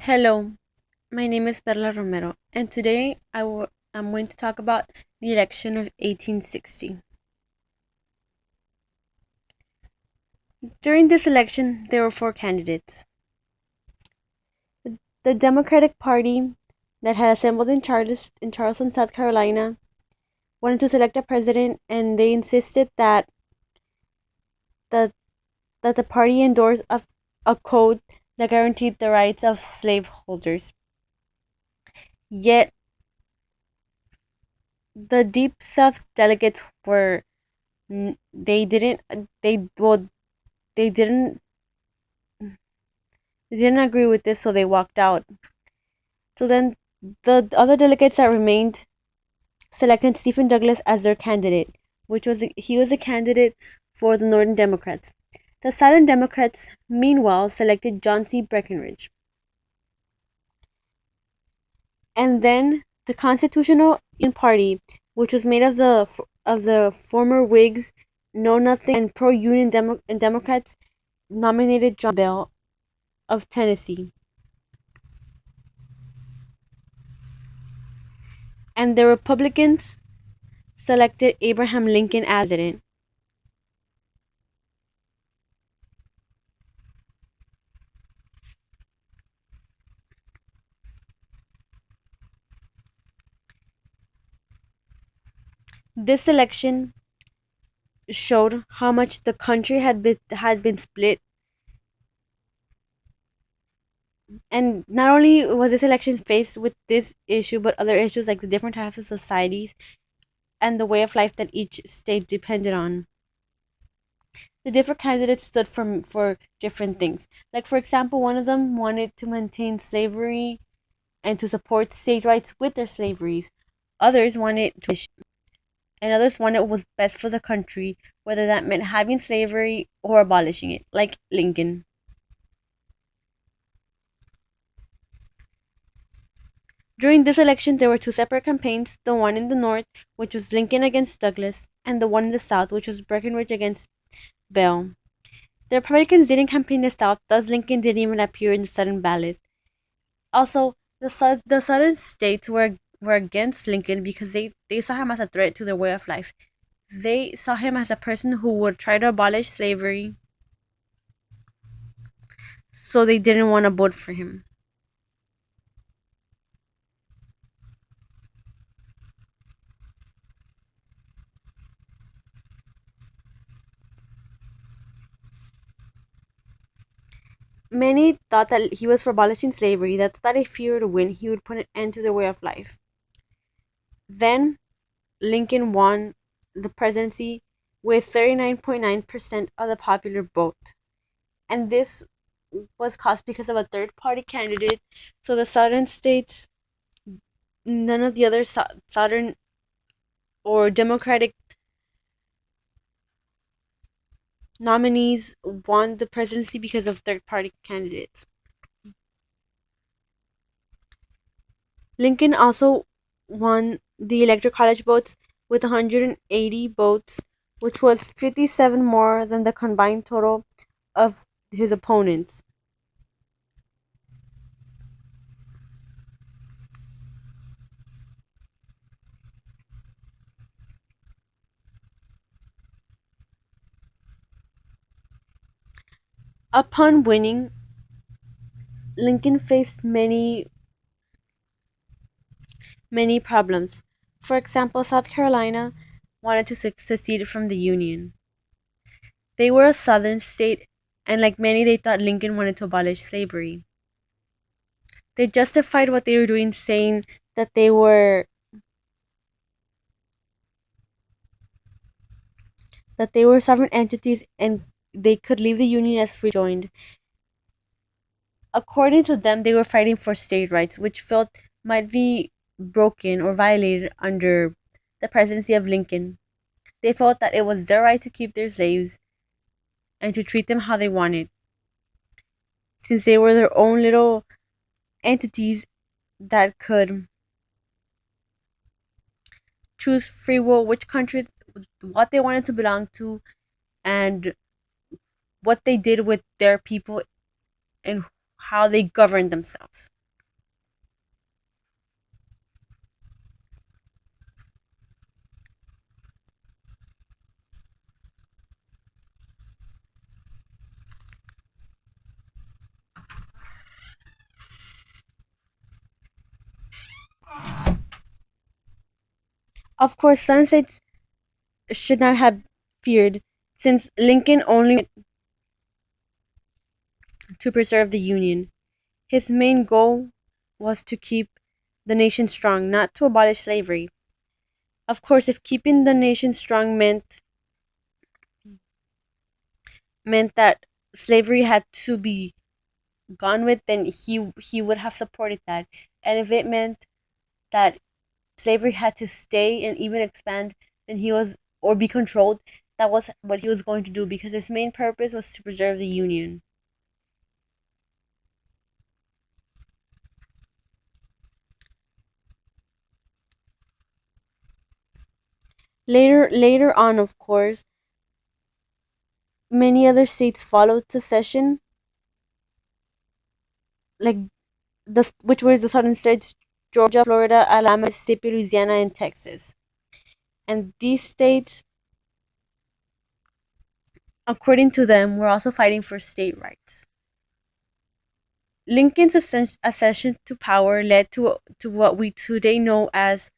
Hello, my name is Perla Romero, and today I'm going to talk about the election of 1860. During this election, there were four candidates. The Democratic Party, that had assembled in Charleston, South Carolina, wanted to select a president, and they insisted the, that the party endorse a code that guaranteed the rights of slaveholders. Yet, the Deep South delegates were they didn't they well they didn't agree with this, so they walked out. So then the other delegates that remained selected Stephen Douglas as their candidate, he was a candidate for the Northern Democrats. The Southern Democrats, meanwhile, selected John C. Breckinridge. And then the Constitutional Party, which was made of the former Whigs, Know Nothing, and pro-union Democrats, nominated John Bell of Tennessee. And the Republicans selected Abraham Lincoln as president. This election showed how much the country had been split, and not only was this election faced with this issue, but other issues like the different types of societies and the way of life that each state depended on. The different candidates stood for different things. Like, for example, one of them wanted to maintain slavery and to support state rights with their slaveries. Others wanted to and others wanted what was best for the country, whether that meant having slavery or abolishing it, like Lincoln. During this election, there were two separate campaigns, the one in the north, which was Lincoln against Douglas, and the one in the south, which was Breckinridge against Bell. The Republicans didn't campaign the south, thus Lincoln didn't even appear in the southern ballot. Also, the southern states were against Lincoln because they saw him as a threat to their way of life. They saw him as a person who would try to abolish slavery, so they didn't want to vote for him. Many thought that he was for abolishing slavery, that if he were to win, he would put an end to their way of life. Then, Lincoln won the presidency with 39.9% of the popular vote. And this was caused because of a third party candidate. So the southern states, none of the other southern or Democratic nominees won the presidency because of third party candidates. Lincoln also won the Electoral College votes with 180 votes, which was 57 more than the combined total of his opponents. Upon winning, Lincoln faced many problems. For example, South Carolina wanted to secede from the Union. They were a southern state, and like many, they thought Lincoln wanted to abolish slavery. They justified what they were doing, saying that they were sovereign entities and they could leave the Union as free joined. According to them, they were fighting for state rights, which felt might be broken or violated under the presidency of Lincoln. They felt that it was their right to keep their slaves and to treat them how they wanted, since they were their own little entities that could choose free will which country, what they wanted to belong to, and what they did with their people and how they governed themselves. Of course, Southern states should not have feared, since Lincoln only to preserve the Union. His main goal was to keep the nation strong, not to abolish slavery. Of course, if keeping the nation strong meant that slavery had to be gone with, then he would have supported that. And if it meant that slavery had to stay and even expand, then he was or be controlled, that was what he was going to do because his main purpose was to preserve the Union. Later on, of course, many other states followed secession, like the which were the southern states: Georgia, Florida, Alabama, Mississippi, Louisiana, and Texas. And these states, according to them, were also fighting for state rights. Lincoln's accession to power led to what we today know as